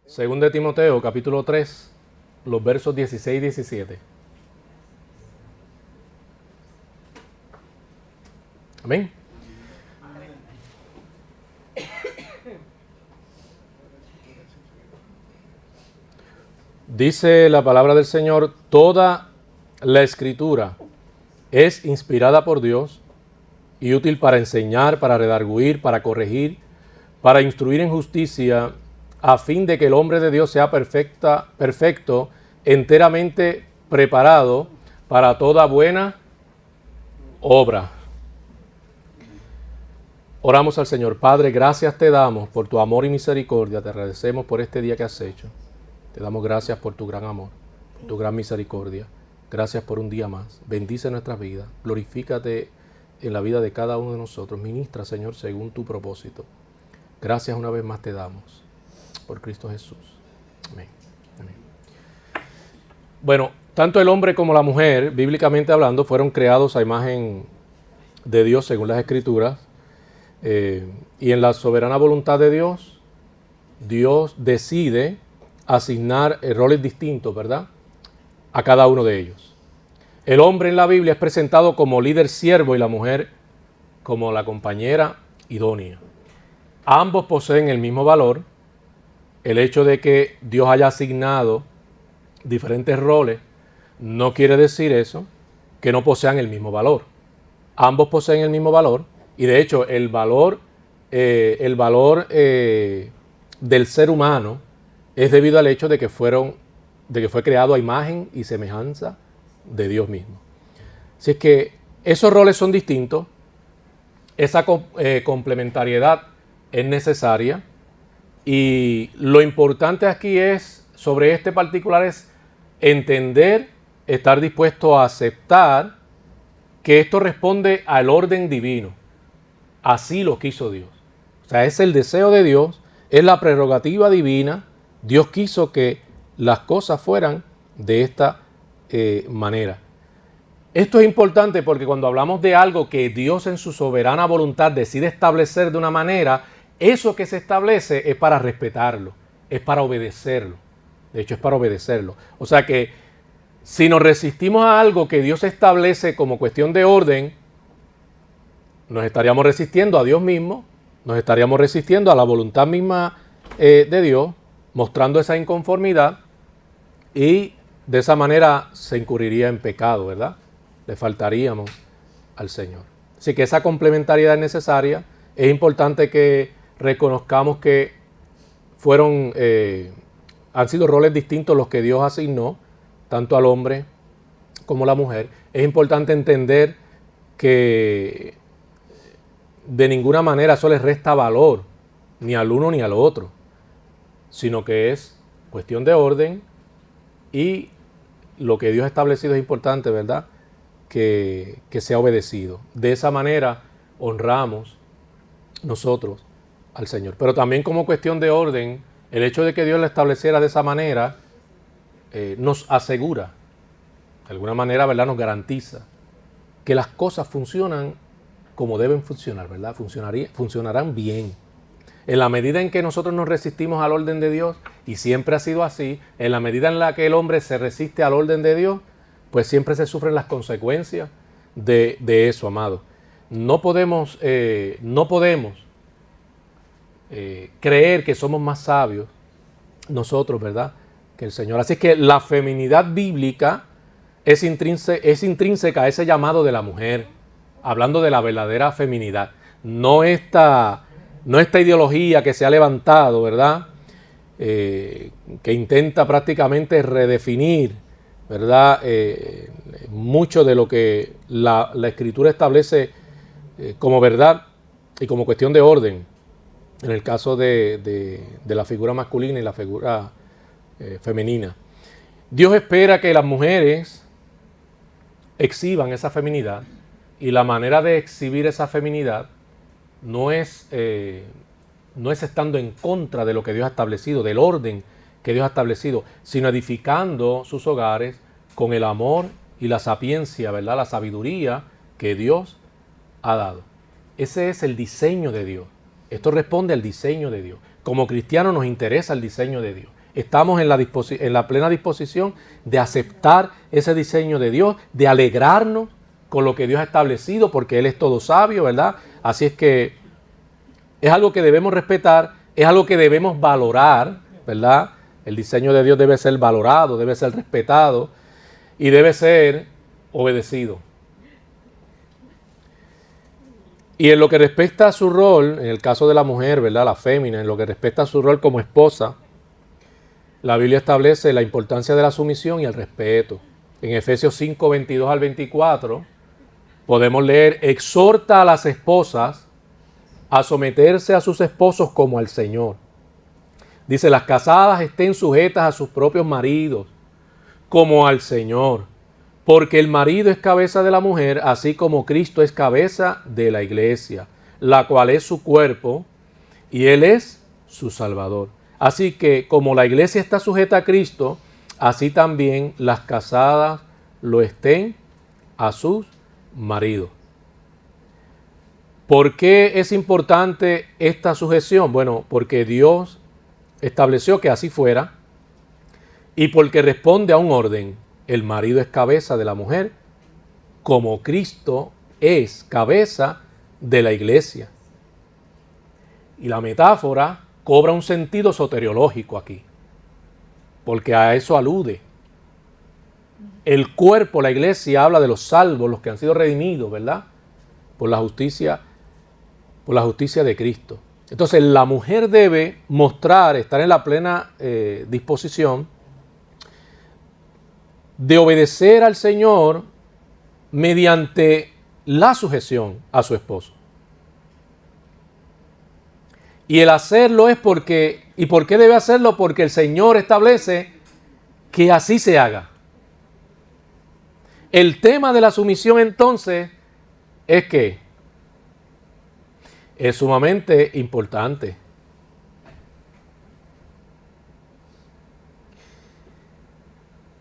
Según de Timoteo, capítulo 3, los versos 16 y 17. Amén. Dice la palabra del Señor: toda la Escritura es inspirada por Dios y útil para enseñar, para redarguir, para corregir, para instruir en justicia, a fin de que el hombre de Dios sea perfecto, enteramente preparado para toda buena obra. Oramos al Señor. Padre, gracias te damos por tu amor y misericordia. Te agradecemos por este día que has hecho. Te damos gracias por tu gran amor, por tu gran misericordia. Gracias por un día más. Bendice nuestras vidas. Glorifícate en la vida de cada uno de nosotros. Ministra, Señor, según tu propósito. Gracias una vez más te damos. Por Cristo Jesús. Amén. Amén. Bueno, tanto el hombre como la mujer, bíblicamente hablando, fueron creados a imagen de Dios según las Escrituras. Y en la soberana voluntad de Dios, Dios decide asignar roles distintos, ¿verdad?, a cada uno de ellos. El hombre en la Biblia es presentado como líder siervo y la mujer como la compañera idónea. Ambos poseen el mismo valor. El hecho de que Dios haya asignado diferentes roles no quiere decir eso, que no posean el mismo valor. Ambos poseen el mismo valor y de hecho el valor del ser humano es debido al hecho de que fue creado a imagen y semejanza de Dios mismo. Así es que esos roles son distintos, esa complementariedad es necesaria y lo importante aquí sobre este particular es entender, estar dispuesto a aceptar que esto responde al orden divino. Así lo quiso Dios. O sea, es el deseo de Dios, es la prerrogativa divina. Dios quiso que las cosas fueran de esta manera. Esto es importante porque cuando hablamos de algo que Dios en su soberana voluntad decide establecer de una manera, eso que se establece es para respetarlo, es para obedecerlo. De hecho, es para obedecerlo. O sea que si nos resistimos a algo que Dios establece como cuestión de orden, nos estaríamos resistiendo a Dios mismo, nos estaríamos resistiendo a la voluntad misma de Dios, mostrando esa inconformidad y de esa manera se incurriría en pecado, ¿verdad? Le faltaríamos al Señor. Así que esa complementariedad es necesaria. Es importante que reconozcamos que han sido roles distintos los que Dios asignó, tanto al hombre como a la mujer. Es importante entender que de ninguna manera eso les resta valor, ni al uno ni al otro, sino que es cuestión de orden y lo que Dios ha establecido es importante, ¿verdad?, que sea obedecido. De esa manera honramos nosotros al Señor. Pero también como cuestión de orden, el hecho de que Dios lo estableciera de esa manera nos asegura, de alguna manera, ¿verdad?, nos garantiza que las cosas funcionan como deben funcionar, ¿verdad? Funcionarán bien. En la medida en que nosotros nos resistimos al orden de Dios, y siempre ha sido así, en la medida en la que el hombre se resiste al orden de Dios, pues siempre se sufren las consecuencias de eso, amado. No podemos creer que somos más sabios nosotros, ¿verdad?, que el Señor. Así que la feminidad bíblica es intrínseca a ese llamado de la mujer, hablando de la verdadera feminidad. No esta ideología que se ha levantado, ¿verdad?, que intenta prácticamente redefinir, ¿verdad?, mucho de lo que la Escritura establece como verdad y como cuestión de orden, en el caso de la figura masculina y la figura femenina. Dios espera que las mujeres exhiban esa feminidad, y la manera de exhibir esa feminidad no es estando en contra de lo que Dios ha establecido, del orden que Dios ha establecido, sino edificando sus hogares con el amor y la sapiencia, ¿verdad? La sabiduría que Dios ha dado. Ese es el diseño de Dios. Esto responde al diseño de Dios. Como cristianos nos interesa el diseño de Dios. Estamos en la plena disposición de aceptar ese diseño de Dios, de alegrarnos con lo que Dios ha establecido, porque Él es todo sabio, ¿verdad? Así es que es algo que debemos respetar, es algo que debemos valorar, ¿verdad? El diseño de Dios debe ser valorado, debe ser respetado y debe ser obedecido. Y en lo que respecta a su rol, en el caso de la mujer, ¿verdad? La fémina, en lo que respecta a su rol como esposa, la Biblia establece la importancia de la sumisión y el respeto. En Efesios 5, 22 al 24, podemos leer: exhorta a las esposas a someterse a sus esposos como al Señor. Dice: las casadas estén sujetas a sus propios maridos, como al Señor. Porque el marido es cabeza de la mujer, así como Cristo es cabeza de la iglesia, la cual es su cuerpo, y Él es su Salvador. Así que como la iglesia está sujeta a Cristo, así también las casadas lo estén a sus maridos. ¿Por qué es importante esta sujeción? Bueno, porque Dios estableció que así fuera y porque responde a un orden. El marido es cabeza de la mujer, como Cristo es cabeza de la iglesia. Y la metáfora cobra un sentido soteriológico aquí, porque a eso alude. El cuerpo, la iglesia, habla de los salvos, los que han sido redimidos, ¿verdad? Por la justicia de Cristo. Entonces la mujer debe mostrar, estar en la plena disposición de obedecer al Señor mediante la sujeción a su esposo. Y el hacerlo es porque, ¿y por qué debe hacerlo? Porque el Señor establece que así se haga. El tema de la sumisión entonces es que es sumamente importante.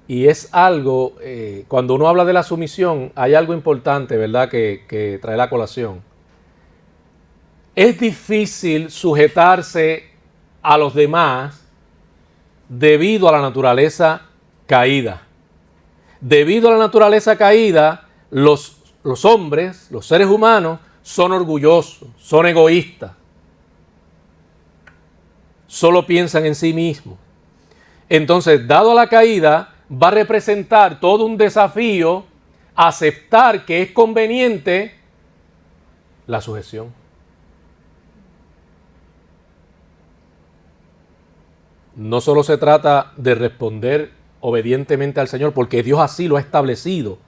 Y es algo, cuando uno habla de la sumisión, hay algo importante, ¿verdad?, que trae la colación. Es difícil sujetarse a los demás debido a la naturaleza caída. Debido a la naturaleza caída, los hombres, los seres humanos, son orgullosos, son egoístas. Solo piensan en sí mismos. Entonces, dado a la caída, va a representar todo un desafío aceptar que es conveniente la sujeción. No solo se trata de responder obedientemente al Señor, porque Dios así lo ha establecido,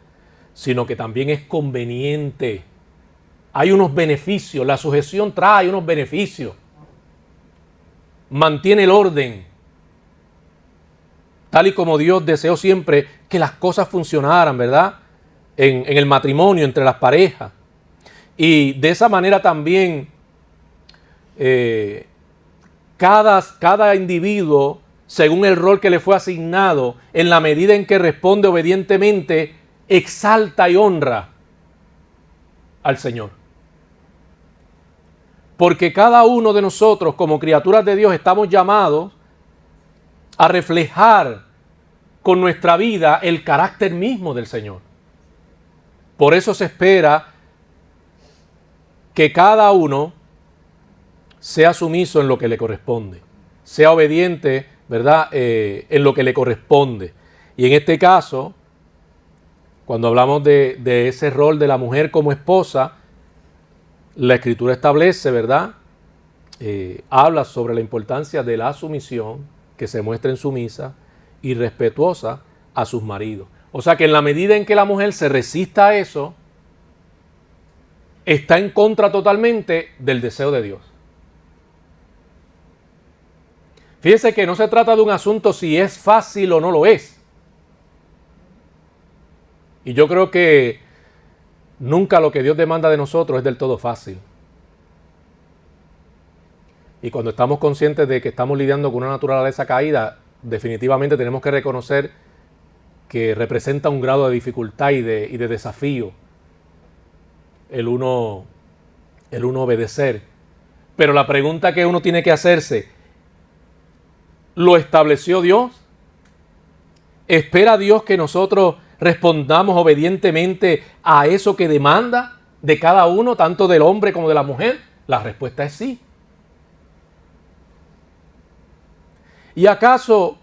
sino que también es conveniente. Hay unos beneficios, la sujeción trae unos beneficios. Mantiene el orden. Tal y como Dios deseó siempre que las cosas funcionaran, ¿verdad? En el matrimonio, entre las parejas. Y de esa manera también cada individuo, según el rol que le fue asignado, en la medida en que responde obedientemente, exalta y honra al Señor. Porque cada uno de nosotros, como criaturas de Dios, estamos llamados a reflejar con nuestra vida el carácter mismo del Señor. Por eso se espera que cada uno sea sumiso en lo que le corresponde, sea obediente, ¿verdad?, en lo que le corresponde. Y en este caso, cuando hablamos de ese rol de la mujer como esposa, la Escritura establece, ¿verdad?, habla sobre la importancia de la sumisión, que se muestren sumisas y respetuosas a sus maridos. O sea que en la medida en que la mujer se resista a eso, está en contra totalmente del deseo de Dios. Fíjense que no se trata de un asunto si es fácil o no lo es. Y yo creo que nunca lo que Dios demanda de nosotros es del todo fácil. Y cuando estamos conscientes de que estamos lidiando con una naturaleza caída, definitivamente tenemos que reconocer que representa un grado de dificultad y de desafío el uno obedecer. Pero la pregunta que uno tiene que hacerse, ¿lo estableció Dios? ¿Espera Dios que nosotros respondamos obedientemente a eso que demanda de cada uno, tanto del hombre como de la mujer? La respuesta es sí. ¿Y acaso,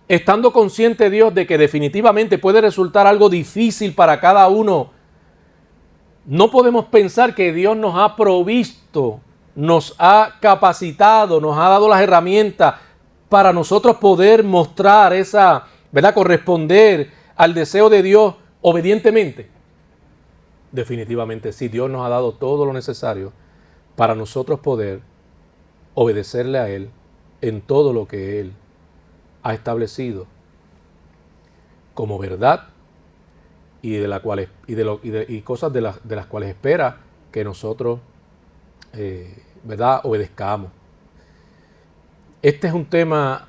estando consciente Dios de que definitivamente puede resultar algo difícil para cada uno, no podemos pensar que Dios nos ha provisto, nos ha capacitado, nos ha dado las herramientas para nosotros poder mostrar esa, ¿verdad?, corresponder al deseo de Dios obedientemente? Definitivamente sí, Dios nos ha dado todo lo necesario para nosotros poder obedecerle a Él en todo lo que Él ha establecido como verdad y de la cual y cosas de las cuales espera que nosotros ¿verdad?, obedezcamos. Este es un tema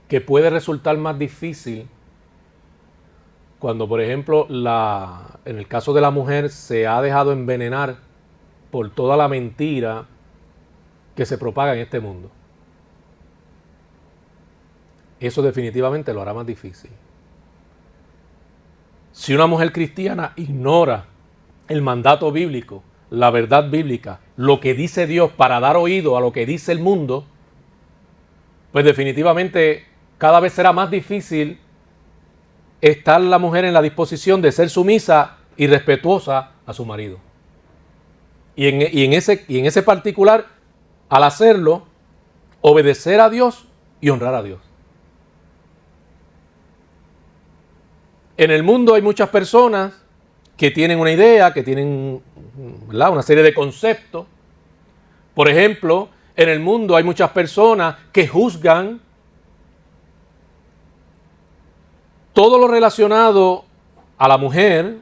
que puede resultar más difícil cuando, por ejemplo, en el caso de la mujer se ha dejado envenenar por toda la mentira que se propaga en este mundo. Eso definitivamente lo hará más difícil. Si una mujer cristiana ignora el mandato bíblico, la verdad bíblica, lo que dice Dios para dar oído a lo que dice el mundo, pues definitivamente cada vez será más difícil estar la mujer en la disposición de ser sumisa y respetuosa a su marido. Y en ese particular, al hacerlo, obedecer a Dios y honrar a Dios. En el mundo hay muchas personas que tienen una idea, que tienen, ¿verdad?, una serie de conceptos. Por ejemplo, en el mundo hay muchas personas que juzgan todo lo relacionado a la mujer,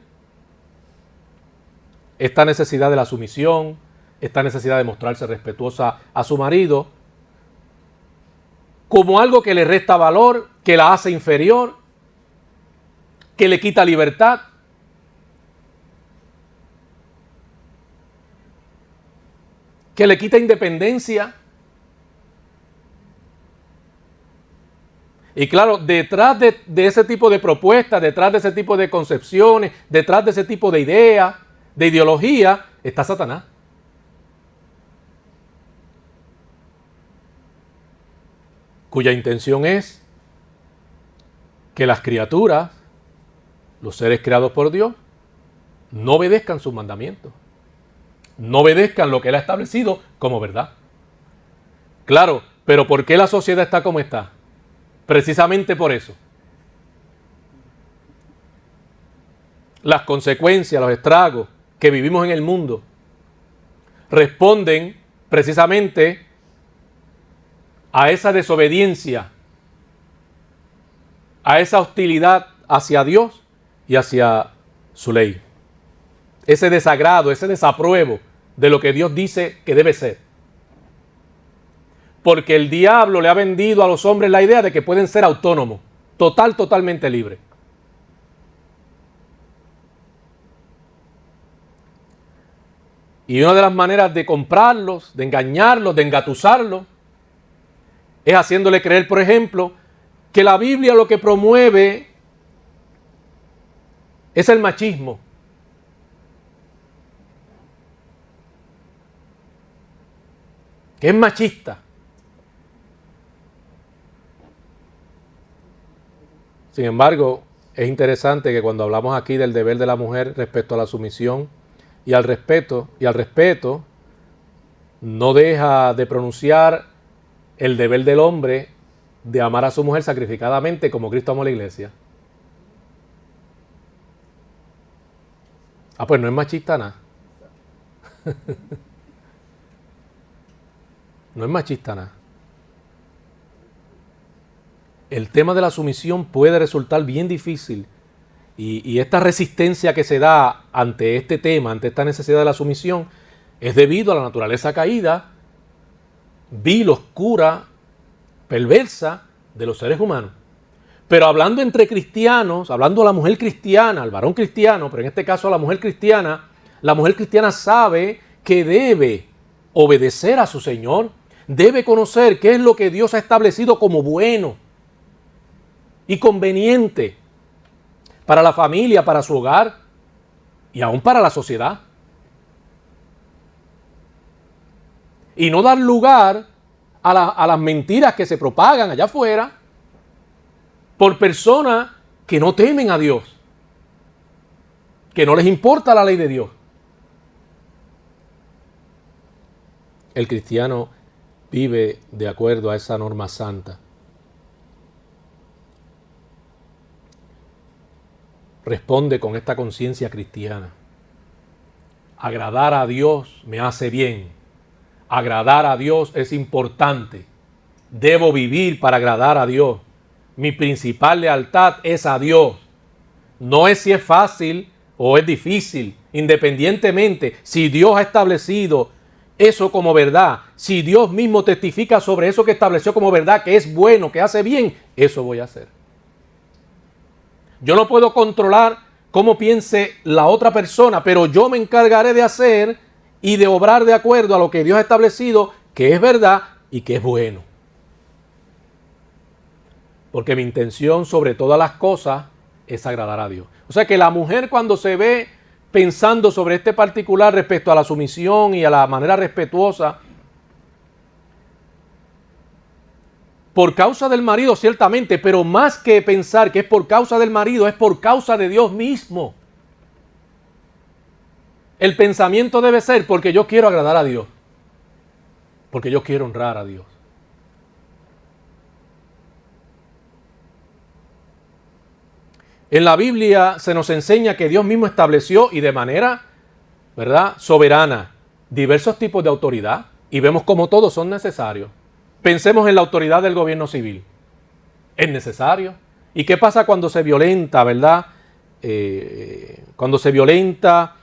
esta necesidad de la sumisión, esta necesidad de mostrarse respetuosa a su marido, como algo que le resta valor, que la hace inferior, que le quita libertad. Que le quita independencia. Y claro, detrás de ese tipo de propuestas, detrás de ese tipo de concepciones, detrás de ese tipo de ideas, de ideología, está Satanás. Cuya intención es que las criaturas, los seres creados por Dios, no obedezcan sus mandamientos. No obedezcan lo que Él ha establecido como verdad. Claro, pero ¿por qué la sociedad está como está? Precisamente por eso. Las consecuencias, los estragos que vivimos en el mundo responden precisamente a esa desobediencia, a esa hostilidad hacia Dios y hacia su ley. Ese desagrado, ese desapruebo de lo que Dios dice que debe ser. Porque el diablo le ha vendido a los hombres la idea de que pueden ser autónomos, totalmente libres. Y una de las maneras de comprarlos, de engañarlos, de engatusarlos, es haciéndole creer, por ejemplo, que la Biblia lo que promueve es el machismo. Que es machista. Sin embargo, es interesante que cuando hablamos aquí del deber de la mujer respecto a la sumisión y al respeto, no deja de pronunciar el deber del hombre de amar a su mujer sacrificadamente como Cristo amó a la iglesia. Ah, pues no es machista nada. No es machista nada. El tema de la sumisión puede resultar bien difícil y esta resistencia que se da ante este tema, ante esta necesidad de la sumisión, es debido a la naturaleza caída, vil, oscura, perversa de los seres humanos. Pero hablando entre cristianos, hablando a la mujer cristiana, al varón cristiano, pero en este caso a la mujer cristiana sabe que debe obedecer a su Señor, debe conocer qué es lo que Dios ha establecido como bueno y conveniente para la familia, para su hogar y aún para la sociedad. Y no dar lugar a las mentiras que se propagan allá afuera por personas que no temen a Dios, que no les importa la ley de Dios. El cristiano vive de acuerdo a esa norma santa. Responde con esta conciencia cristiana. Agradar a Dios me hace bien. Agradar a Dios es importante. Debo vivir para agradar a Dios. Mi principal lealtad es a Dios. No es si es fácil o es difícil. Independientemente, si Dios ha establecido eso como verdad, si Dios mismo testifica sobre eso que estableció como verdad, que es bueno, que hace bien, eso voy a hacer. Yo no puedo controlar cómo piense la otra persona, pero yo me encargaré de hacer y de obrar de acuerdo a lo que Dios ha establecido, que es verdad y que es bueno. Porque mi intención sobre todas las cosas es agradar a Dios. O sea que la mujer, cuando se ve pensando sobre este particular respecto a la sumisión y a la manera respetuosa, por causa del marido ciertamente, pero más que pensar que es por causa del marido, es por causa de Dios mismo. El pensamiento debe ser porque yo quiero agradar a Dios, porque yo quiero honrar a Dios. En la Biblia se nos enseña que Dios mismo estableció y de manera, ¿verdad?, soberana, diversos tipos de autoridad, y vemos como todos son necesarios. Pensemos en la autoridad del gobierno civil. Es necesario. ¿Y qué pasa cuando se violenta, verdad? Cuando se violenta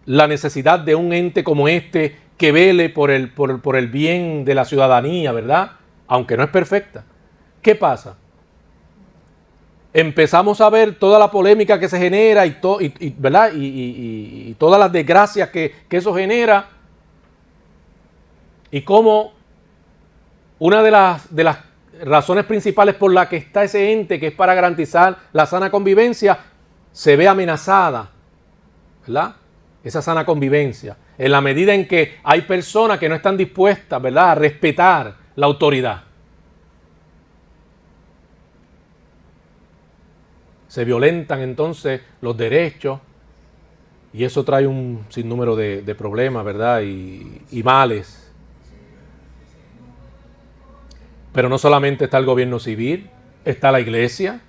la necesidad de un ente como este que vele por el bien de la ciudadanía, ¿verdad? Aunque no es perfecta. ¿Qué pasa? Empezamos a ver toda la polémica que se genera ¿verdad? Y todas las desgracias que eso genera, y cómo una de las razones principales por la que está ese ente, que es para garantizar la sana convivencia, se ve amenazada, ¿verdad? Esa sana convivencia, en la medida en que hay personas que no están dispuestas, ¿verdad?, a respetar la autoridad. Se violentan entonces los derechos y eso trae un sinnúmero de problemas, ¿verdad? Y males. Pero no solamente está el gobierno civil, está la iglesia,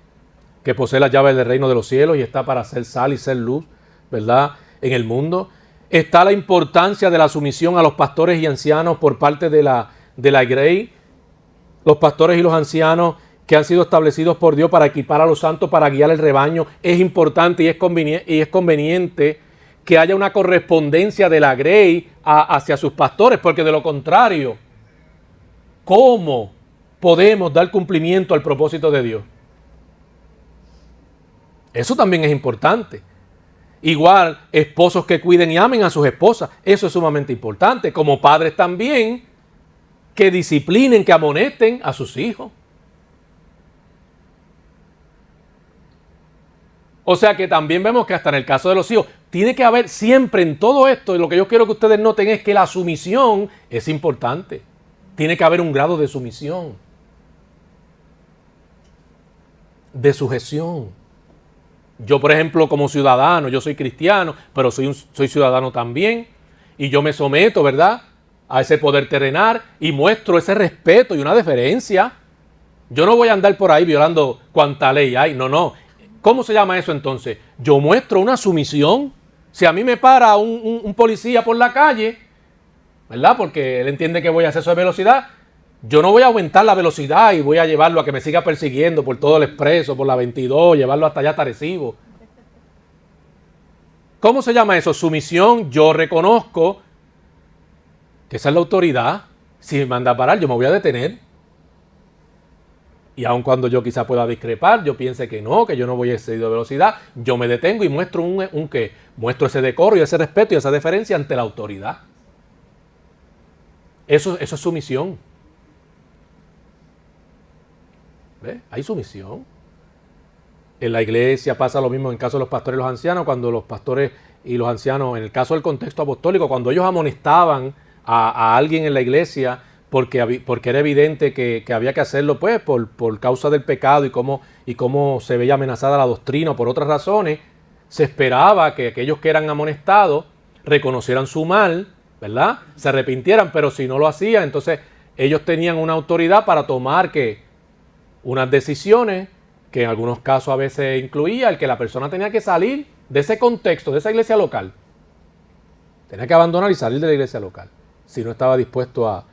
que posee las llaves del reino de los cielos y está para hacer sal y ser luz, ¿verdad?, en el mundo. Está la importancia de la sumisión a los pastores y ancianos por parte de la Grey. Los pastores y los ancianos que han sido establecidos por Dios para equipar a los santos, para guiar el rebaño. Es importante y es conveniente que haya una correspondencia de la Grey hacia sus pastores, porque de lo contrario, ¿cómo podemos dar cumplimiento al propósito de Dios? Eso también es importante. Igual, esposos que cuiden y amen a sus esposas, eso es sumamente importante. Como padres también, que disciplinen, que amonesten a sus hijos. O sea que también vemos que hasta en el caso de los hijos, tiene que haber siempre en todo esto, y lo que yo quiero que ustedes noten es que la sumisión es importante. Tiene que haber un grado de sumisión, de sujeción. Yo, por ejemplo, como ciudadano, yo soy cristiano, pero soy ciudadano también, y yo me someto, ¿verdad?, a ese poder terrenal y muestro ese respeto y una deferencia. Yo no voy a andar por ahí violando cuanta ley hay, no. ¿Cómo se llama eso entonces? Yo muestro una sumisión. Si a mí me para un policía por la calle, ¿verdad?, porque él entiende que voy a exceso de velocidad, yo no voy a aumentar la velocidad y voy a llevarlo a que me siga persiguiendo por todo el expreso, por la 22, llevarlo hasta allá hasta Arecibo. ¿Cómo se llama eso? Sumisión. Yo reconozco que esa es la autoridad. Si me manda a parar, yo me voy a detener. Y aun cuando yo quizá pueda discrepar, yo piense que no, que yo no voy a exceder de velocidad, yo me detengo y muestro muestro ese decoro y ese respeto y esa deferencia ante la autoridad. Eso es sumisión. ¿Ves? Hay sumisión. En la iglesia pasa lo mismo en el caso de los pastores y los ancianos, cuando los pastores y los ancianos, en el caso del contexto apostólico, cuando ellos amonestaban a alguien en la iglesia porque era evidente que había que hacerlo pues por causa del pecado y cómo se veía amenazada la doctrina o por otras razones, se esperaba que aquellos que eran amonestados reconocieran su mal, ¿verdad? Se arrepintieran, pero si no lo hacían, entonces ellos tenían una autoridad para tomar unas decisiones que en algunos casos a veces incluía el que la persona tenía que salir de ese contexto, de esa iglesia local. Tenía que abandonar y salir de la iglesia local, si no estaba dispuesto a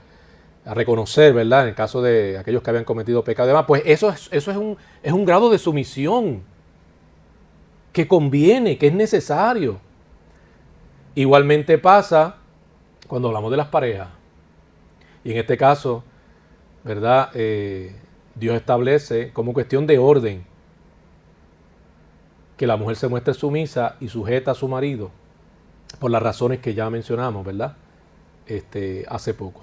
reconocer, ¿verdad? En el caso de aquellos que habían cometido pecado y demás, pues eso es un grado de sumisión que conviene, que es necesario. Igualmente pasa cuando hablamos de las parejas. Y en este caso, ¿verdad? Dios establece como cuestión de orden que la mujer se muestre sumisa y sujeta a su marido por las razones que ya mencionamos, ¿verdad? Hace poco.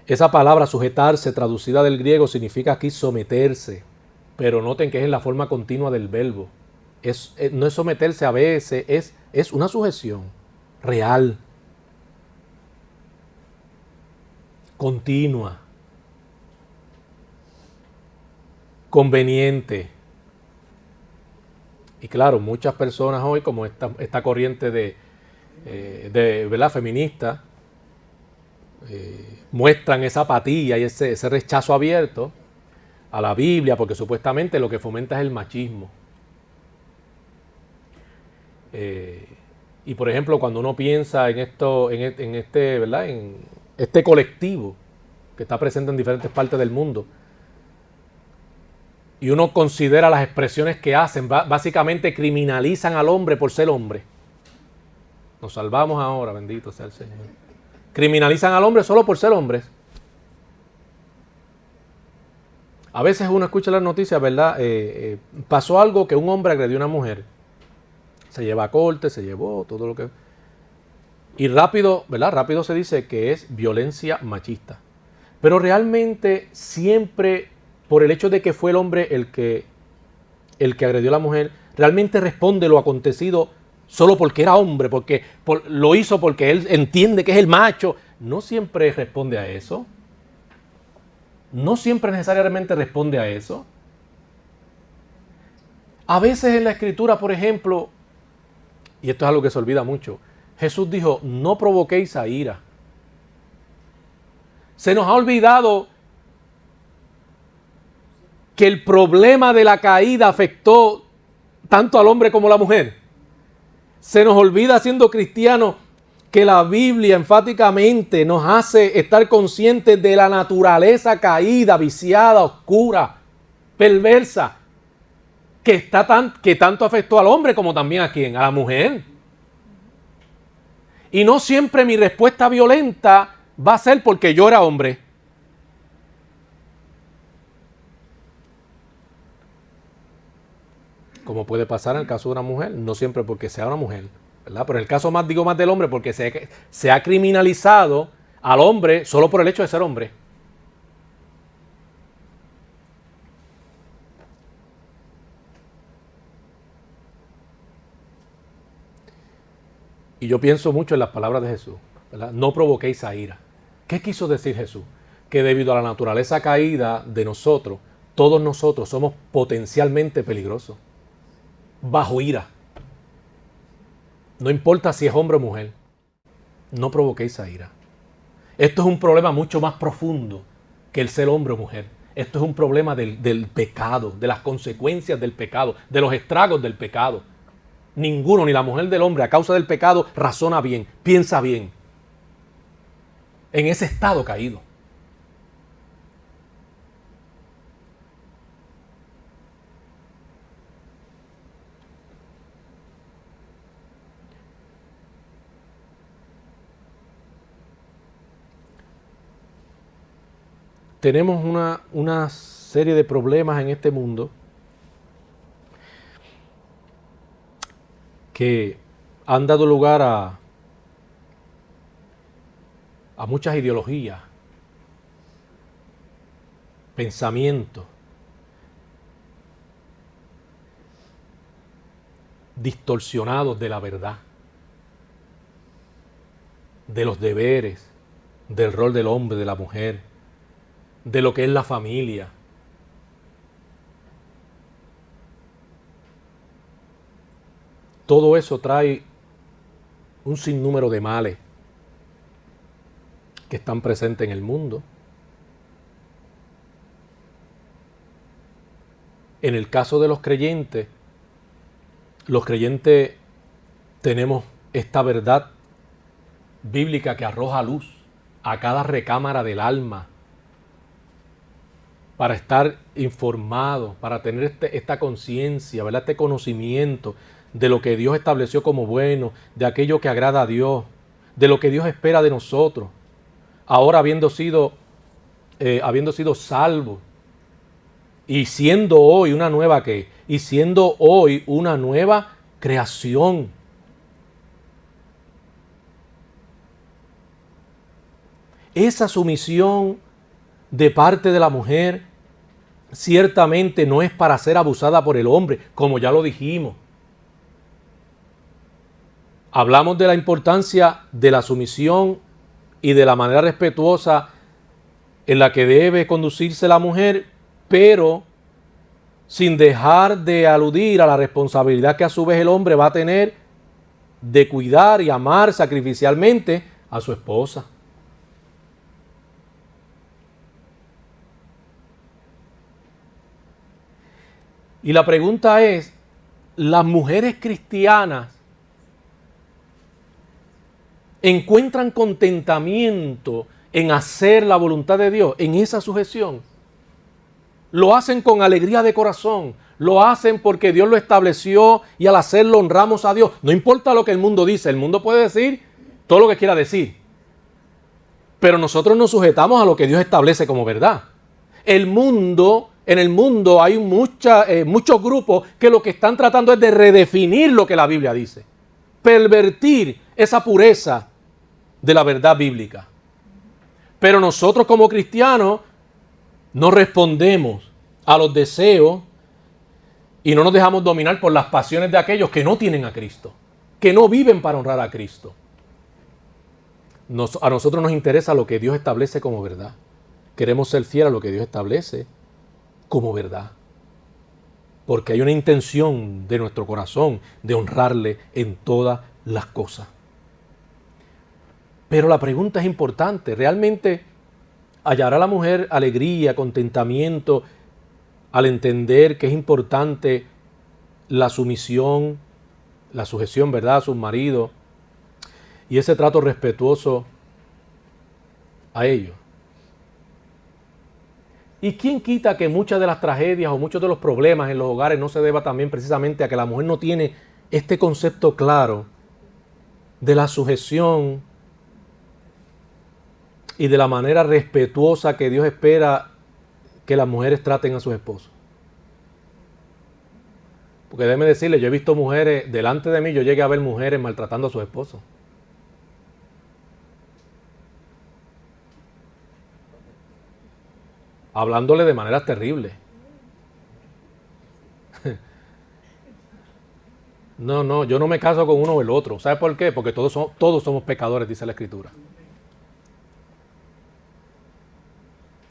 Esa palabra sujetarse, traducida del griego, significa aquí someterse, pero noten que es en la forma continua del verbo. No es someterse a veces, es una sujeción real, continua, conveniente. Y claro, muchas personas hoy, como esta corriente de ¿verdad? Feminista, muestran esa apatía y ese rechazo abierto a la Biblia, porque supuestamente lo que fomenta es el machismo. Y por ejemplo, cuando uno piensa en ¿verdad? En este colectivo que está presente en diferentes partes del mundo, y uno considera las expresiones que hacen, básicamente criminalizan al hombre por ser hombre. Nos salvamos ahora, bendito sea el Señor. Criminalizan al hombre solo por ser hombres. A veces uno escucha las noticias, ¿verdad? Pasó algo que un hombre agredió a una mujer. Se lleva a corte, se llevó todo lo que... Y rápido, ¿verdad? Rápido se dice que es violencia machista. Pero realmente siempre, por el hecho de que fue el hombre el que agredió a la mujer, realmente responde lo acontecido solo porque era hombre, lo hizo porque él entiende que es el macho. No siempre responde a eso. No siempre necesariamente responde a eso. A veces en la Escritura, por ejemplo, y esto es algo que se olvida mucho, Jesús dijo, no provoquéis a ira. Se nos ha olvidado que el problema de la caída afectó tanto al hombre como a la mujer. Se nos olvida, siendo cristianos, que la Biblia enfáticamente nos hace estar conscientes de la naturaleza caída, viciada, oscura, perversa, que tanto afectó al hombre como también a ¿quién? A la mujer. Y no siempre mi respuesta violenta va a ser porque yo era hombre. Como puede pasar en el caso de una mujer, no siempre porque sea una mujer, ¿verdad? Pero en el caso más del hombre, porque se ha criminalizado al hombre solo por el hecho de ser hombre. Y yo pienso mucho en las palabras de Jesús, ¿verdad? No provoquéis a ira. ¿Qué quiso decir Jesús? Que debido a la naturaleza caída de nosotros, todos nosotros somos potencialmente peligrosos, bajo ira. No importa si es hombre o mujer, no provoquéis a ira. Esto es un problema mucho más profundo que el ser hombre o mujer. Esto es un problema del pecado, de las consecuencias del pecado, de los estragos del pecado. Ninguno, ni la mujer del hombre, a causa del pecado, razona bien, piensa bien. En ese estado caído. Tenemos una serie de problemas en este mundo que han dado lugar a muchas ideologías, pensamientos distorsionados de la verdad, de los deberes, del rol del hombre, de la mujer, de lo que es la familia. Todo eso trae un sinnúmero de males que están presentes en el mundo. En el caso de los creyentes tenemos esta verdad bíblica que arroja luz a cada recámara del alma para estar informado, para tener esta conciencia, ¿verdad? Este conocimiento de lo que Dios estableció como bueno, de aquello que agrada a Dios, de lo que Dios espera de nosotros. Ahora habiendo sido salvos y siendo hoy una nueva y siendo hoy una nueva creación. Esa sumisión de parte de la mujer ciertamente no es para ser abusada por el hombre, como ya lo dijimos. Hablamos de la importancia de la sumisión y de la manera respetuosa en la que debe conducirse la mujer, pero sin dejar de aludir a la responsabilidad que a su vez el hombre va a tener de cuidar y amar sacrificialmente a su esposa. Y la pregunta es, ¿las mujeres cristianas encuentran contentamiento en hacer la voluntad de Dios, en esa sujeción? Lo hacen con alegría de corazón, lo hacen porque Dios lo estableció y al hacerlo honramos a Dios. No importa lo que el mundo dice, el mundo puede decir todo lo que quiera decir, pero nosotros nos sujetamos a lo que Dios establece como verdad. En el mundo hay muchos grupos que lo que están tratando es de redefinir lo que la Biblia dice, pervertir esa pureza de la verdad bíblica. Pero nosotros como cristianos no respondemos a los deseos y no nos dejamos dominar por las pasiones de aquellos que no tienen a Cristo, que no viven para honrar a Cristo. A nosotros nos interesa lo que Dios establece como verdad. Queremos ser fieles a lo que Dios establece como verdad. Porque hay una intención de nuestro corazón de honrarle en todas las cosas. Pero la pregunta es importante. ¿Realmente hallará la mujer alegría, contentamiento al entender que es importante la sumisión, la sujeción, ¿verdad?, a sus maridos y ese trato respetuoso a ellos? ¿Y quién quita que muchas de las tragedias o muchos de los problemas en los hogares no se deba también precisamente a que la mujer no tiene este concepto claro de la sujeción y de la manera respetuosa que Dios espera que las mujeres traten a sus esposos? Porque déjeme decirle, yo he visto mujeres, delante de mí yo llegué a ver mujeres maltratando a sus esposos. Hablándole de maneras terribles. No, yo no me caso con uno o el otro. ¿Sabe por qué? Porque todos somos pecadores, dice la Escritura.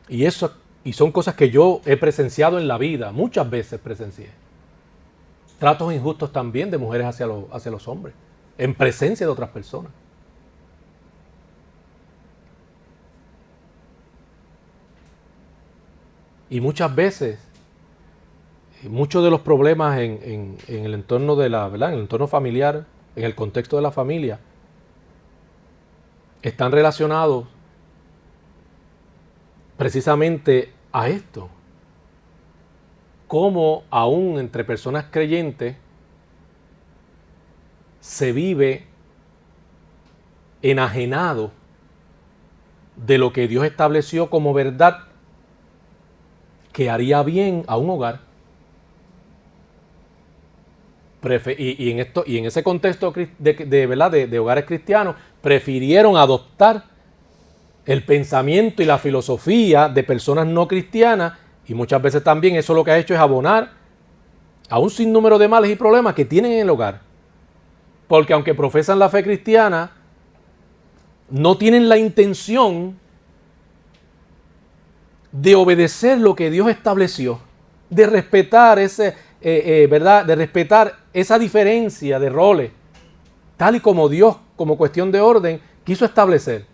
Y son cosas que yo he presenciado en la vida, muchas veces presencié. Tratos injustos también de mujeres hacia los hombres, en presencia de otras personas. Y muchas veces, muchos de los problemas en el entorno ¿verdad?, en el entorno familiar, en el contexto de la familia, están relacionados precisamente a esto. Cómo aún entre personas creyentes se vive enajenado de lo que Dios estableció como verdad que haría bien a un hogar. Y en ese contexto ¿verdad? De hogares cristianos, prefirieron adoptar el pensamiento y la filosofía de personas no cristianas, y muchas veces también eso lo que ha hecho es abonar a un sinnúmero de males y problemas que tienen en el hogar. Porque aunque profesan la fe cristiana, no tienen la intención de obedecer lo que Dios estableció, de respetar ¿verdad? De respetar esa diferencia de roles, tal y como Dios, como cuestión de orden, quiso establecer.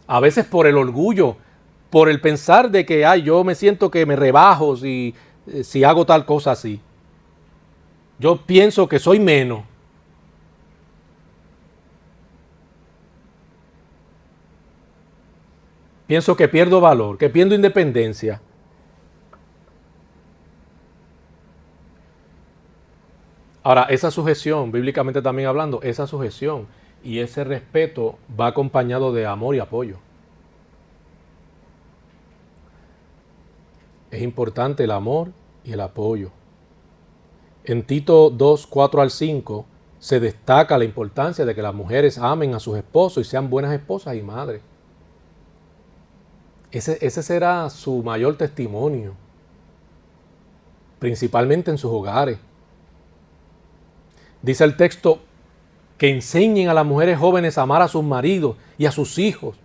A veces por el orgullo, por el pensar de que yo me siento que me rebajo si hago tal cosa así. Yo pienso que soy menos. Pienso que pierdo valor, que pierdo independencia. Ahora, esa sujeción, bíblicamente también hablando, esa sujeción y ese respeto va acompañado de amor y apoyo. Es importante el amor y el apoyo. En Tito 2, 4 al 5 se destaca la importancia de que las mujeres amen a sus esposos y sean buenas esposas y madres. Ese será su mayor testimonio, principalmente en sus hogares. Dice el texto que enseñen a las mujeres jóvenes a amar a sus maridos y a sus hijos,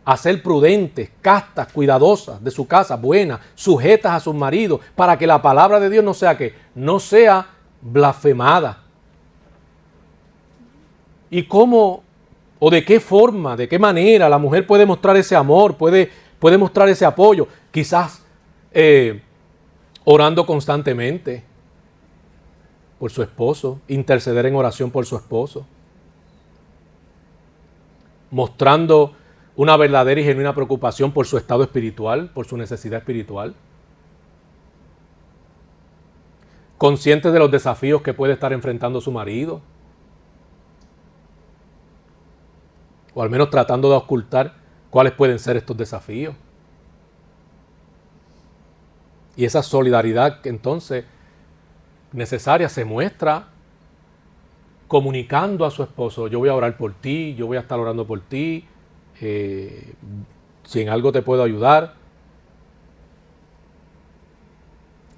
a ser prudentes, castas, cuidadosas de su casa, buenas, sujetas a sus maridos, para que la palabra de Dios no sea blasfemada. ¿Y cómo o de qué forma, de qué manera la mujer puede mostrar ese amor, puede mostrar ese apoyo? Quizás orando constantemente por su esposo, interceder en oración por su esposo, mostrando una verdadera y genuina preocupación por su estado espiritual, por su necesidad espiritual, consciente de los desafíos que puede estar enfrentando su marido, o al menos tratando de ocultar cuáles pueden ser estos desafíos. Y esa solidaridad que entonces necesaria se muestra comunicando a su esposo: yo voy a orar por ti, yo voy a estar orando por ti, si en algo te puedo ayudar.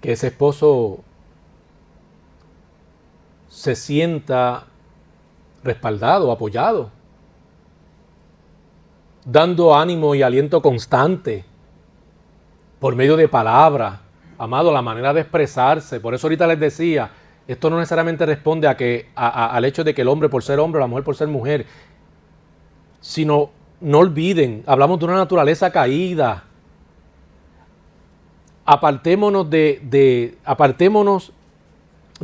Que ese esposo se sienta respaldado, apoyado, dando ánimo y aliento constante por medio de palabras. Amado, la manera de expresarse. Por eso ahorita les decía, esto no necesariamente responde al hecho de que el hombre por ser hombre o la mujer por ser mujer, sino no olviden, hablamos de una naturaleza caída. Apartémonos de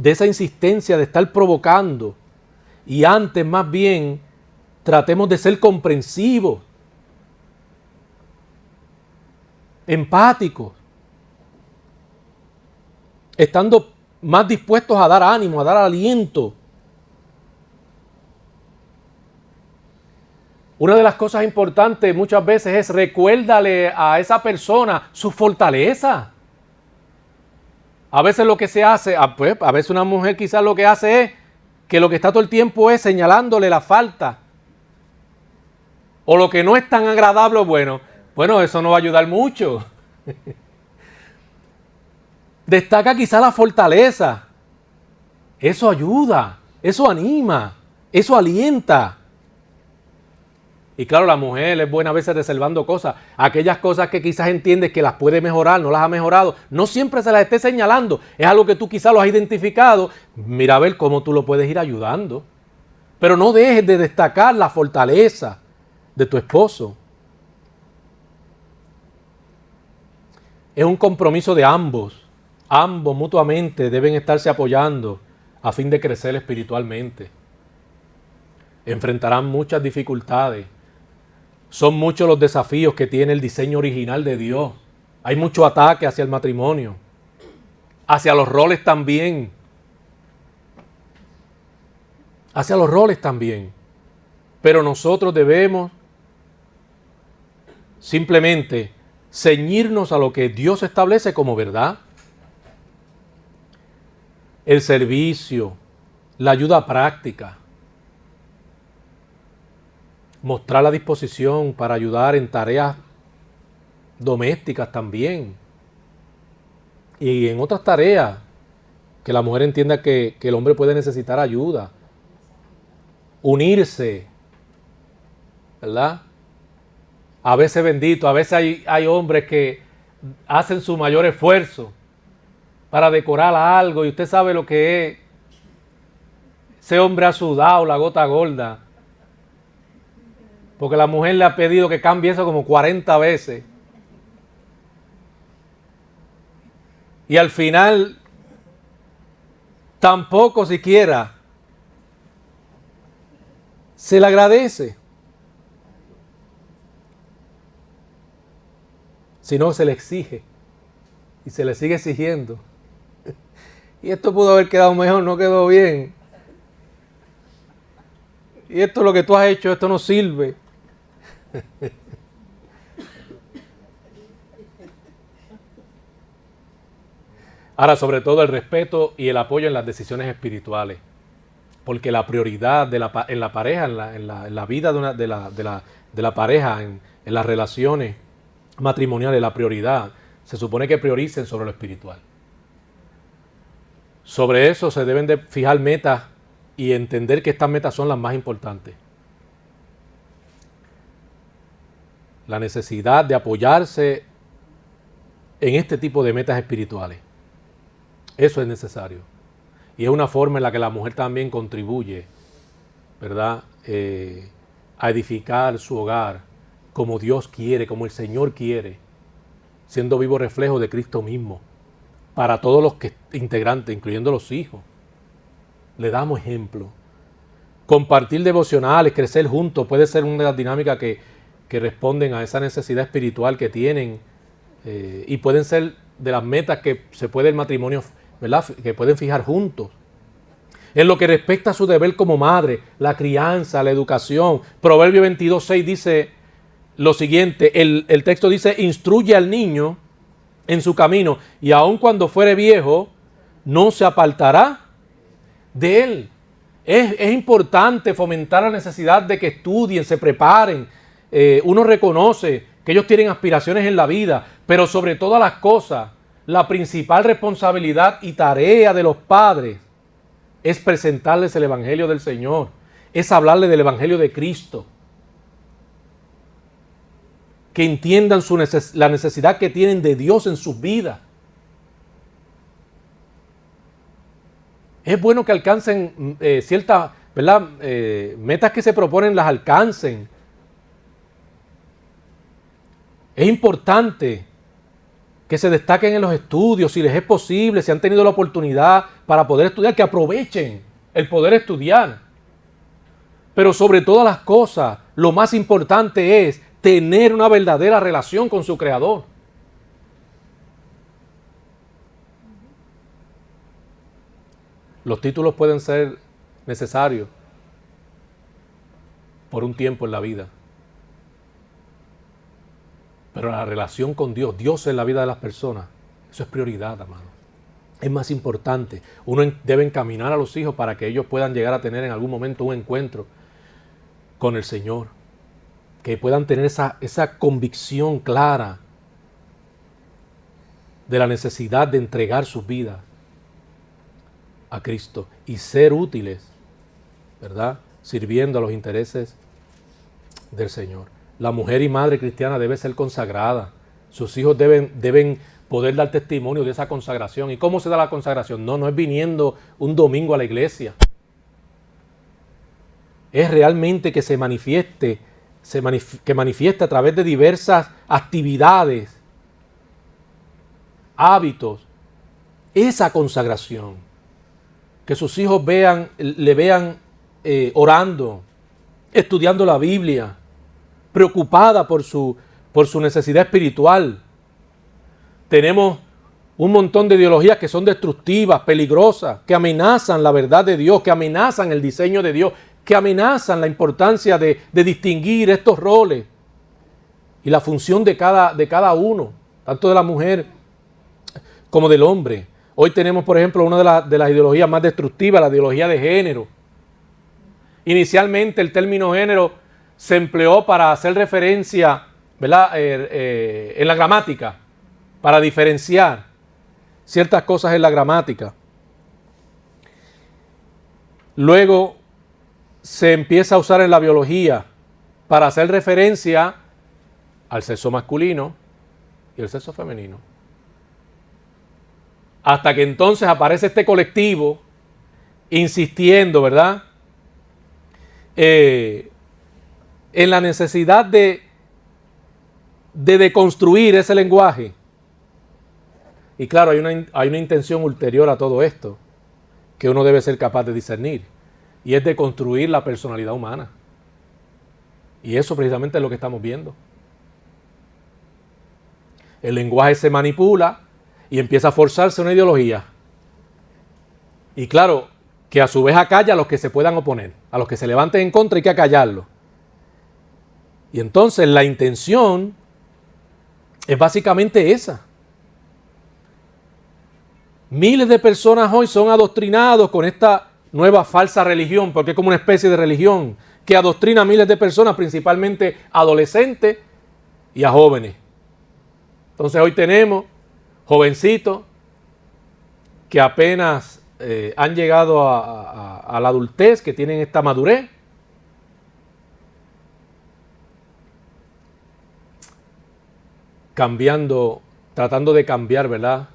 esa insistencia de estar provocando, y antes más bien tratemos de ser comprensivos, empáticos, estando más dispuestos a dar ánimo, a dar aliento. Una de las cosas importantes muchas veces es recuérdale a esa persona su fortaleza. A veces lo que se hace, a veces una mujer quizás lo que hace es que lo que está todo el tiempo es señalándole la falta o lo que no es tan agradable o bueno. Bueno, eso no va a ayudar mucho. Destaca quizá la fortaleza. Eso ayuda, eso anima, eso alienta. Y claro, la mujer es buena a veces reservando cosas. Aquellas cosas que quizás entiendes que las puede mejorar, no las ha mejorado. No siempre se las esté señalando. Es algo que tú quizás lo has identificado. Mira a ver cómo tú lo puedes ir ayudando. Pero no dejes de destacar la fortaleza de tu esposo. Es un compromiso de ambos. Ambos mutuamente deben estarse apoyando a fin de crecer espiritualmente. Enfrentarán muchas dificultades. Son muchos los desafíos que tiene el diseño original de Dios. Hay mucho ataque hacia el matrimonio, hacia los roles también. Hacia los roles también. Pero nosotros debemos simplemente ceñirnos a lo que Dios establece como verdad. El servicio, la ayuda práctica, mostrar la disposición para ayudar en tareas domésticas también y en otras tareas que la mujer entienda que el hombre puede necesitar ayuda, unirse, ¿verdad? A veces, bendito, a veces hay hombres que hacen su mayor esfuerzo para decorar algo y usted sabe lo que es. Ese hombre ha sudado la gota gorda porque la mujer le ha pedido que cambie eso como 40 veces. Y al final, tampoco siquiera se le agradece, sino se le exige y se le sigue exigiendo. Y esto pudo haber quedado mejor, no quedó bien. Y esto es lo que tú has hecho, esto no sirve. Ahora, sobre todo el respeto y el apoyo en las decisiones espirituales. Porque la prioridad en la pareja, en la vida de la pareja, en las relaciones matrimoniales, la prioridad, se supone que prioricen sobre lo espiritual. Sobre eso se deben de fijar metas y entender que estas metas son las más importantes. La necesidad de apoyarse en este tipo de metas espirituales. Eso es necesario. Y es una forma en la que la mujer también contribuye, ¿verdad? A edificar su hogar como Dios quiere, como el Señor quiere, siendo vivo reflejo de Cristo mismo. Para todos los integrantes, incluyendo los hijos. Le damos ejemplo. Compartir devocionales, crecer juntos, puede ser una de las dinámicas que responden a esa necesidad espiritual que tienen y pueden ser de las metas que se puede el matrimonio, ¿verdad?, que pueden fijar juntos. En lo que respecta a su deber como madre, la crianza, la educación, Proverbio 22:6 dice lo siguiente, el texto dice, instruye al niño en su camino y aun cuando fuere viejo, no se apartará de él. Es importante fomentar la necesidad de que estudien, se preparen. Uno reconoce que ellos tienen aspiraciones en la vida, pero sobre todas las cosas, la principal responsabilidad y tarea de los padres es presentarles el Evangelio del Señor, es hablarles del Evangelio de Cristo. Que entiendan la necesidad que tienen de Dios en sus vidas. Es bueno que alcancen ciertas, ¿verdad?, metas que se proponen, las alcancen. Es importante que se destaquen en los estudios, si les es posible, si han tenido la oportunidad para poder estudiar, que aprovechen el poder estudiar. Pero sobre todas las cosas, lo más importante es tener una verdadera relación con su Creador. Los títulos pueden ser necesarios por un tiempo en la vida. Pero la relación con Dios, Dios en la vida de las personas, eso es prioridad, amado. Es más importante. Uno debe encaminar a los hijos para que ellos puedan llegar a tener en algún momento un encuentro con el Señor. Que puedan tener esa convicción clara de la necesidad de entregar sus vidas a Cristo y ser útiles, ¿verdad?, sirviendo a los intereses del Señor. La mujer y madre cristiana debe ser consagrada. Sus hijos deben poder dar testimonio de esa consagración. ¿Y cómo se da la consagración? No es viniendo un domingo a la iglesia. Es realmente que se manifieste, que manifieste a través de diversas actividades, hábitos, esa consagración. Que sus hijos le vean orando, estudiando la Biblia, preocupada por su necesidad espiritual. Tenemos un montón de ideologías que son destructivas, peligrosas, que amenazan la verdad de Dios, que amenazan el diseño de Dios, que amenazan la importancia de distinguir estos roles. y la función de cada uno, tanto de la mujer como del hombre. Hoy tenemos, por ejemplo, una de las ideologías más destructivas, la ideología de género. Inicialmente el término género se empleó para hacer referencia, ¿verdad?, en la gramática, para diferenciar ciertas cosas en la gramática. Luego se empieza a usar en la biología para hacer referencia al sexo masculino y el sexo femenino. Hasta que entonces aparece este colectivo insistiendo, ¿verdad?, en la necesidad de deconstruir ese lenguaje. Y claro, hay una intención ulterior a todo esto que uno debe ser capaz de discernir, y es de construir la personalidad humana. Y eso precisamente es lo que estamos viendo. El lenguaje se manipula y empieza a forzarse una ideología. Y claro, que a su vez acalla a los que se puedan oponer, a los que se levanten en contra hay que acallarlo. Y entonces la intención es básicamente esa. Miles de personas hoy son adoctrinados con esta nueva falsa religión, porque es como una especie de religión que adoctrina a miles de personas, principalmente adolescentes y a jóvenes. Entonces hoy tenemos jovencitos que apenas han llegado a la adultez, que tienen esta madurez, tratando de cambiar, ¿verdad?,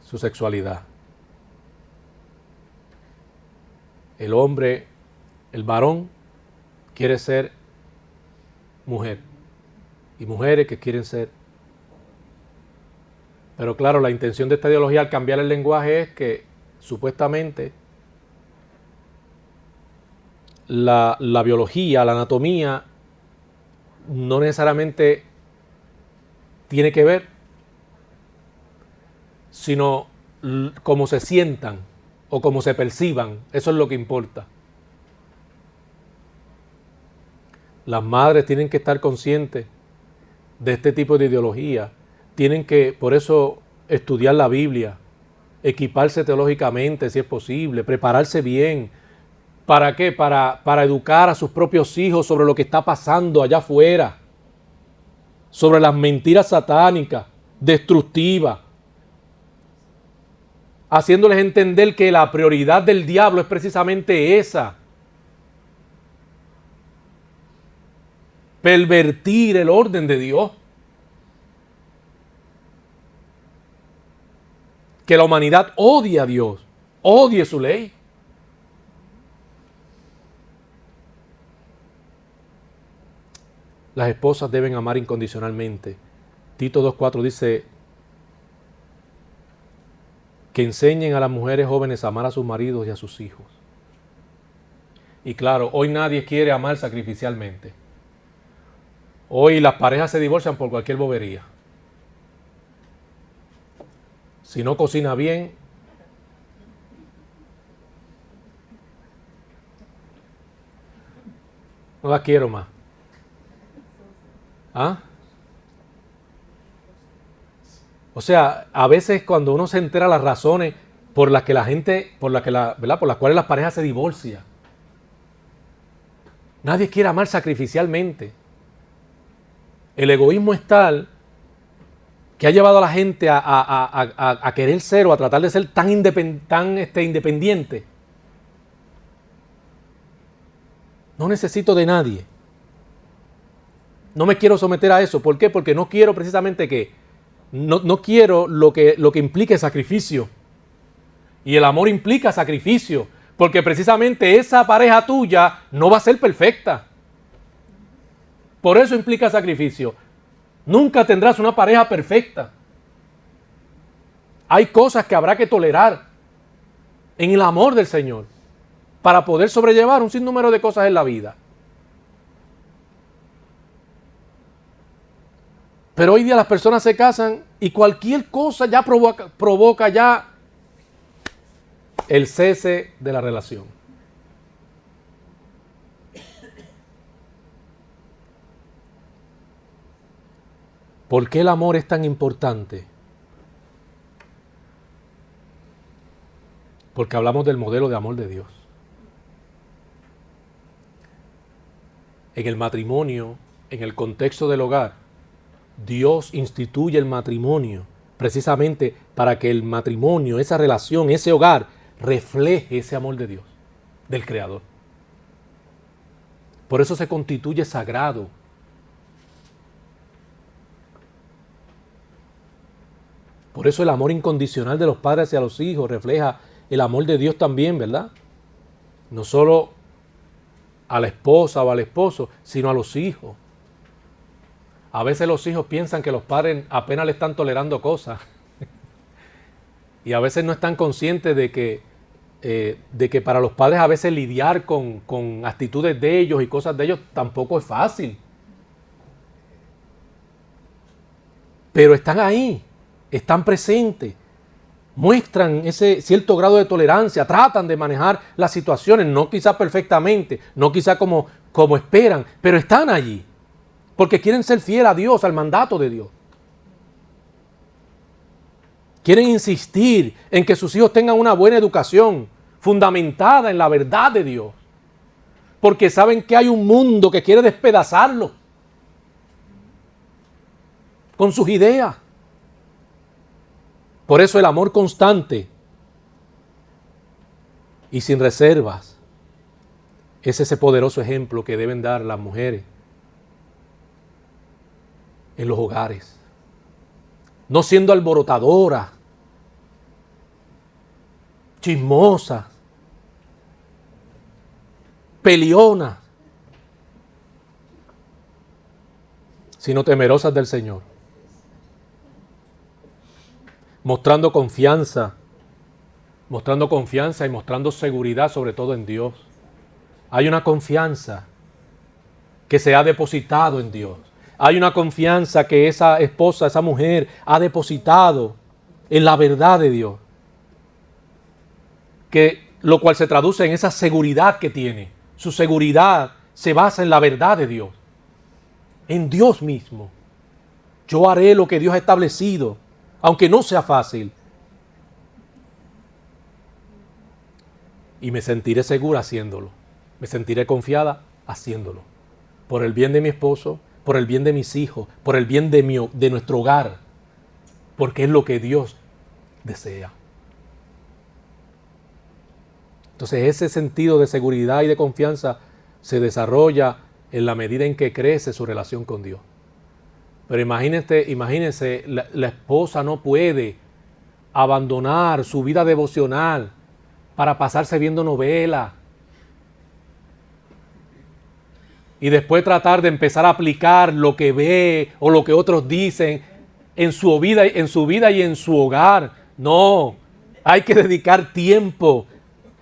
su sexualidad. El hombre, el varón, quiere ser mujer, y mujeres que quieren ser. Pero claro, la intención de esta ideología al cambiar el lenguaje es que supuestamente la biología, la anatomía, no necesariamente tiene que ver, sino cómo se sientan o cómo se perciban. Eso es lo que importa. Las madres tienen que estar conscientes de este tipo de ideología. Tienen que, por eso, estudiar la Biblia, equiparse teológicamente si es posible, prepararse bien. ¿Para qué? Para educar a sus propios hijos sobre lo que está pasando allá afuera, sobre las mentiras satánicas, destructivas, haciéndoles entender que la prioridad del diablo es precisamente esa: pervertir el orden de Dios. Que la humanidad odie a Dios, odie su ley. Las esposas deben amar incondicionalmente. Tito 2:4 dice que enseñen a las mujeres jóvenes a amar a sus maridos y a sus hijos. Y claro, hoy nadie quiere amar sacrificialmente. Hoy las parejas se divorcian por cualquier bobería. Si no cocina bien, no la quiero más. ¿Ah? O sea, a veces cuando uno se entera las razones por las que la gente, ¿verdad?, por las cuales las parejas se divorcian. Nadie quiere amar sacrificialmente. El egoísmo es tal que ha llevado a la gente a querer ser o a tratar de ser tan independiente. No necesito de nadie. No me quiero someter a eso. ¿Por qué? Porque no quiero precisamente no quiero lo que implique sacrificio. Y el amor implica sacrificio. Porque precisamente esa pareja tuya no va a ser perfecta. Por eso implica sacrificio. Nunca tendrás una pareja perfecta. Hay cosas que habrá que tolerar en el amor del Señor para poder sobrellevar un sinnúmero de cosas en la vida. Pero hoy día las personas se casan y cualquier cosa ya provoca ya el cese de la relación. ¿Por qué el amor es tan importante? Porque hablamos del modelo de amor de Dios. En el matrimonio, en el contexto del hogar, Dios instituye el matrimonio precisamente para que el matrimonio, esa relación, ese hogar, refleje ese amor de Dios, del Creador. Por eso se constituye sagrado. Por eso el amor incondicional de los padres hacia los hijos refleja el amor de Dios también, ¿verdad? No solo a la esposa o al esposo, sino a los hijos. A veces los hijos piensan que los padres apenas le están tolerando cosas. Y a veces no están conscientes de que para los padres a veces lidiar con actitudes de ellos y cosas de ellos tampoco es fácil. Pero están ahí, están presentes, muestran ese cierto grado de tolerancia, tratan de manejar las situaciones, no quizá perfectamente, no quizá como esperan, pero están allí, porque quieren ser fieles a Dios, al mandato de Dios. Quieren insistir en que sus hijos tengan una buena educación, fundamentada en la verdad de Dios, porque saben que hay un mundo que quiere despedazarlo con sus ideas. Por eso el amor constante y sin reservas es ese poderoso ejemplo que deben dar las mujeres en los hogares. No siendo alborotadoras, chismosas, peleonas, sino temerosas del Señor. Mostrando confianza y mostrando seguridad, sobre todo en Dios. Hay una confianza que se ha depositado en Dios. Hay una confianza que esa esposa, esa mujer, ha depositado en la verdad de Dios. Lo cual se traduce en esa seguridad que tiene. Su seguridad se basa en la verdad de Dios. En Dios mismo. Yo haré lo que Dios ha establecido, aunque no sea fácil. Y me sentiré segura haciéndolo. Me sentiré confiada haciéndolo. Por el bien de mi esposo, por el bien de mis hijos, por el bien de nuestro hogar. Porque es lo que Dios desea. Entonces ese sentido de seguridad y de confianza se desarrolla en la medida en que crece su relación con Dios. Pero imagínense, la esposa no puede abandonar su vida devocional para pasarse viendo novelas y después tratar de empezar a aplicar lo que ve o lo que otros dicen en su vida y en su hogar. No, hay que dedicar tiempo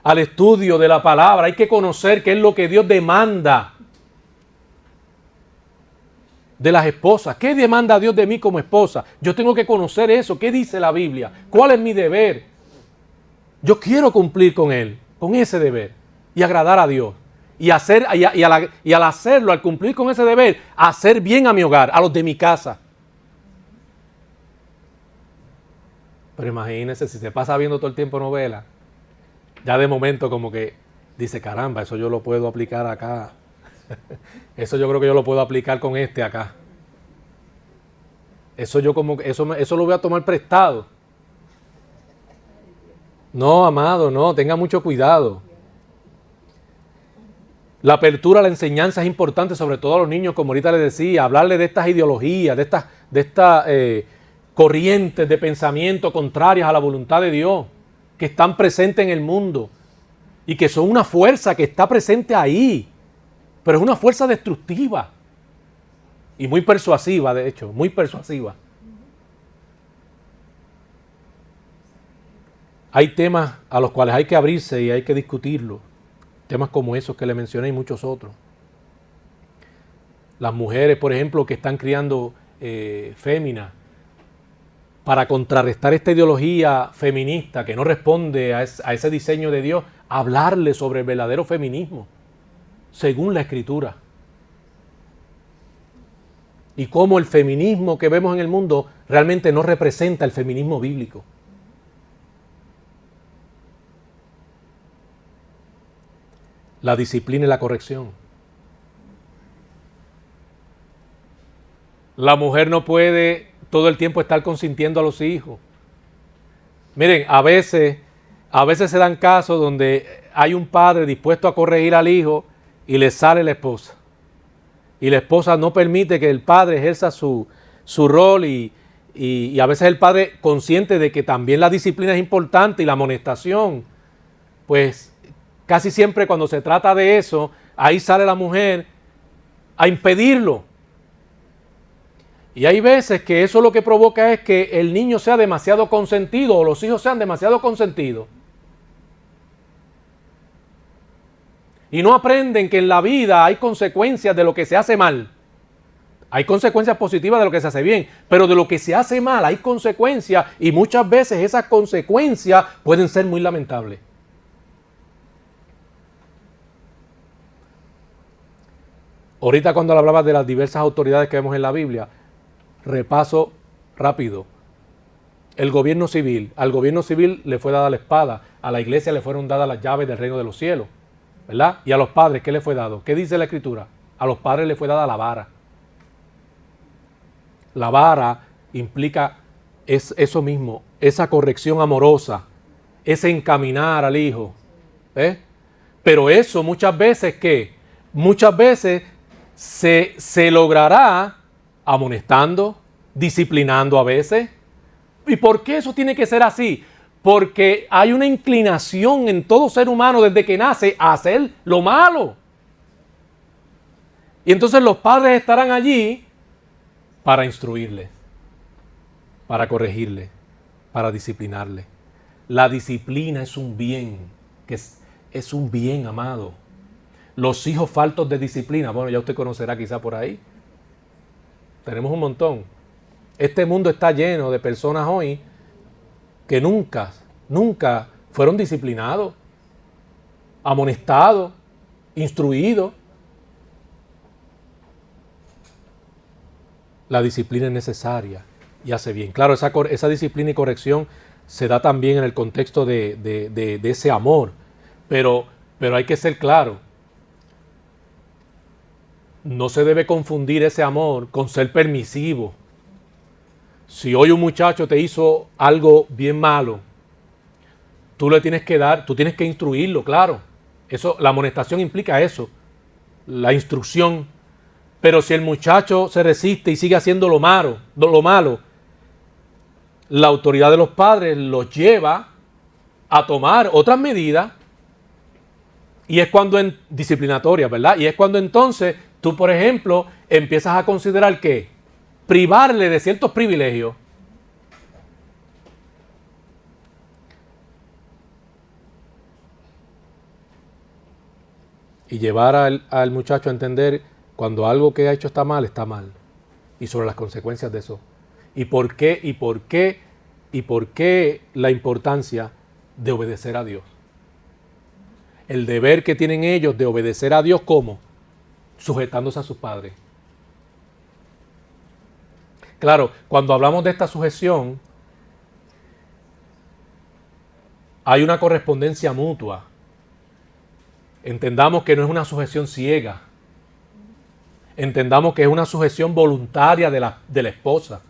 al estudio de la palabra, hay que conocer qué es lo que Dios demanda de las esposas. ¿Qué demanda Dios de mí como esposa? Yo tengo que conocer eso. ¿Qué dice la Biblia? ¿Cuál es mi deber? Yo quiero cumplir con él, con ese deber y agradar a Dios. Y al hacerlo, al cumplir con ese deber, hacer bien a mi hogar, a los de mi casa. Pero imagínense, si se pasa viendo todo el tiempo novelas, ya de momento como que dice, caramba, eso yo lo puedo aplicar acá. Eso yo creo que yo lo puedo aplicar con este acá. Eso lo voy a tomar prestado. No, amado, no, tenga mucho cuidado. La apertura a la enseñanza es importante, sobre todo a los niños, como ahorita les decía, hablarles de estas ideologías, de estas corrientes de pensamiento contrarias a la voluntad de Dios, que están presentes en el mundo y que son una fuerza que está presente ahí, pero es una fuerza destructiva y muy persuasiva, de hecho, muy persuasiva. Hay temas a los cuales hay que abrirse y hay que discutirlos. Temas como esos que le mencioné y muchos otros. Las mujeres, por ejemplo, que están criando féminas, para contrarrestar esta ideología feminista que no responde a ese diseño de Dios, hablarle sobre el verdadero feminismo, según la Escritura. y cómo el feminismo que vemos en el mundo realmente no representa el feminismo bíblico. La disciplina y la corrección. La mujer no puede todo el tiempo estar consintiendo a los hijos. Miren, a veces se dan casos donde hay un padre dispuesto a corregir al hijo y le sale la esposa. Y la esposa no permite que el padre ejerza su rol y a veces el padre, consciente de que también la disciplina es importante y la amonestación, pues casi siempre cuando se trata de eso, ahí sale la mujer a impedirlo. Y hay veces que eso lo que provoca es que el niño sea demasiado consentido o los hijos sean demasiado consentidos. Y no aprenden que en la vida hay consecuencias de lo que se hace mal. Hay consecuencias positivas de lo que se hace bien, pero de lo que se hace mal hay consecuencias y muchas veces esas consecuencias pueden ser muy lamentables. Ahorita cuando hablaba de las diversas autoridades que vemos en la Biblia, repaso rápido. Al gobierno civil le fue dada la espada, a la iglesia le fueron dadas las llaves del reino de los cielos, ¿verdad? Y a los padres, ¿qué le fue dado? ¿Qué dice la Escritura? A los padres le fue dada la vara. La vara implica eso mismo, esa corrección amorosa, ese encaminar al hijo. Pero eso muchas veces, ¿qué? Muchas veces se logrará amonestando, disciplinando a veces. ¿Y por qué eso tiene que ser así? Porque hay una inclinación en todo ser humano desde que nace a hacer lo malo. Y entonces los padres estarán allí para instruirle, para corregirle, para disciplinarle. La disciplina es un bien, que es un bien, amado. Los hijos faltos de disciplina, bueno, ya usted conocerá quizá por ahí. Tenemos un montón. Este mundo está lleno de personas hoy que nunca fueron disciplinados, amonestados, instruidos. La disciplina es necesaria y hace bien. Claro, esa disciplina y corrección se da también en el contexto de ese amor, pero hay que ser claro. No se debe confundir ese amor con ser permisivo. Si hoy un muchacho te hizo algo bien malo, tú tienes que instruirlo, claro. Eso, la amonestación implica eso, la instrucción. Pero si el muchacho se resiste y sigue haciendo lo malo, la autoridad de los padres los lleva a tomar otras medidas y es cuando disciplinatorias, ¿verdad? Y es cuando entonces tú, por ejemplo, empiezas a considerar que privarle de ciertos privilegios. Y llevar al muchacho a entender cuando algo que ha hecho está mal. Y sobre las consecuencias de eso. ¿Y por qué la importancia de obedecer a Dios? El deber que tienen ellos de obedecer a Dios, ¿cómo? Sujetándose a sus padres. Claro, cuando hablamos de esta sujeción, hay una correspondencia mutua. Entendamos que no es una sujeción ciega. Entendamos que es una sujeción voluntaria de la esposa.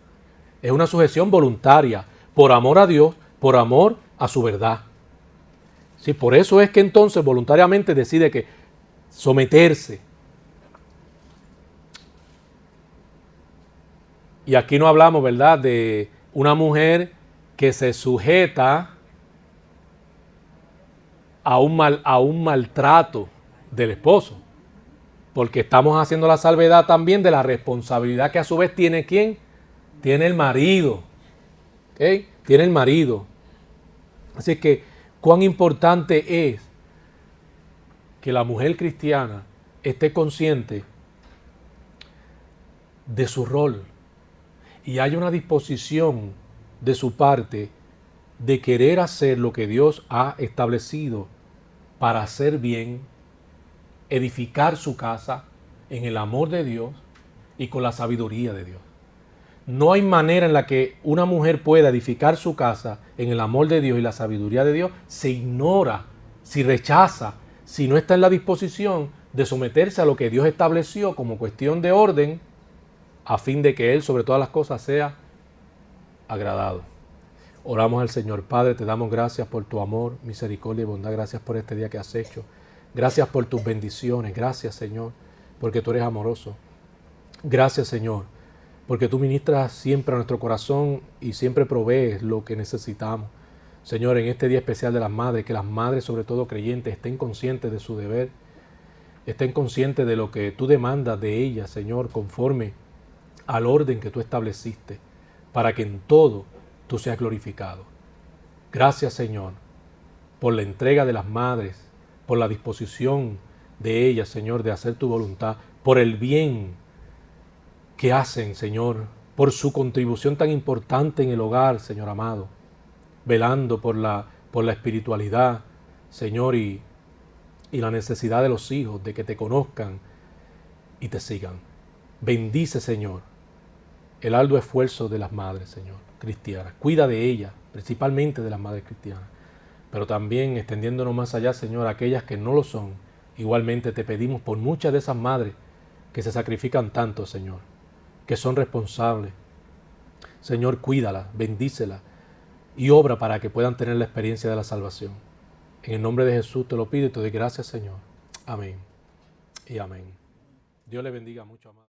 Es una sujeción voluntaria, por amor a Dios, por amor a su verdad. Sí, por eso es que entonces voluntariamente decide que someterse. Y aquí no hablamos, ¿verdad?, de una mujer que se sujeta a un maltrato del esposo. Porque estamos haciendo la salvedad también de la responsabilidad que a su vez tiene ¿quién? Tiene el marido. ¿Okay? Tiene el marido. Así que, cuán importante es que la mujer cristiana esté consciente de su rol y haya una disposición de su parte de querer hacer lo que Dios ha establecido para hacer bien, edificar su casa en el amor de Dios y con la sabiduría de Dios. No hay manera en la que una mujer pueda edificar su casa en el amor de Dios y la sabiduría de Dios. Se ignora, si rechaza, si no está en la disposición de someterse a lo que Dios estableció como cuestión de orden, a fin de que Él sobre todas las cosas sea agradado. Oramos al Señor. Padre, te damos gracias por tu amor, misericordia y bondad. Gracias por este día que has hecho. Gracias por tus bendiciones. Gracias, Señor, porque tú eres amoroso. Gracias, Señor, porque tú ministras siempre a nuestro corazón y siempre provees lo que necesitamos. Señor, en este día especial de las madres, que las madres, sobre todo creyentes, estén conscientes de su deber, estén conscientes de lo que tú demandas de ellas, Señor, conforme al orden que tú estableciste, para que en todo tú seas glorificado. Gracias, Señor, por la entrega de las madres, por la disposición de ellas, Señor, de hacer tu voluntad, por el bien que hacen, Señor, por su contribución tan importante en el hogar, Señor amado, velando por la espiritualidad, Señor, y la necesidad de los hijos, de que te conozcan y te sigan. Bendice, Señor, el arduo esfuerzo de las madres, Señor, cristianas. Cuida de ellas, principalmente de las madres cristianas, pero también extendiéndonos más allá, Señor, a aquellas que no lo son. Igualmente te pedimos por muchas de esas madres que se sacrifican tanto, Señor, que son responsables. Señor, cuídalas, bendícelas y obra para que puedan tener la experiencia de la salvación. En el nombre de Jesús te lo pido y te doy gracias, Señor. Amén y amén. Dios le bendiga mucho, amado.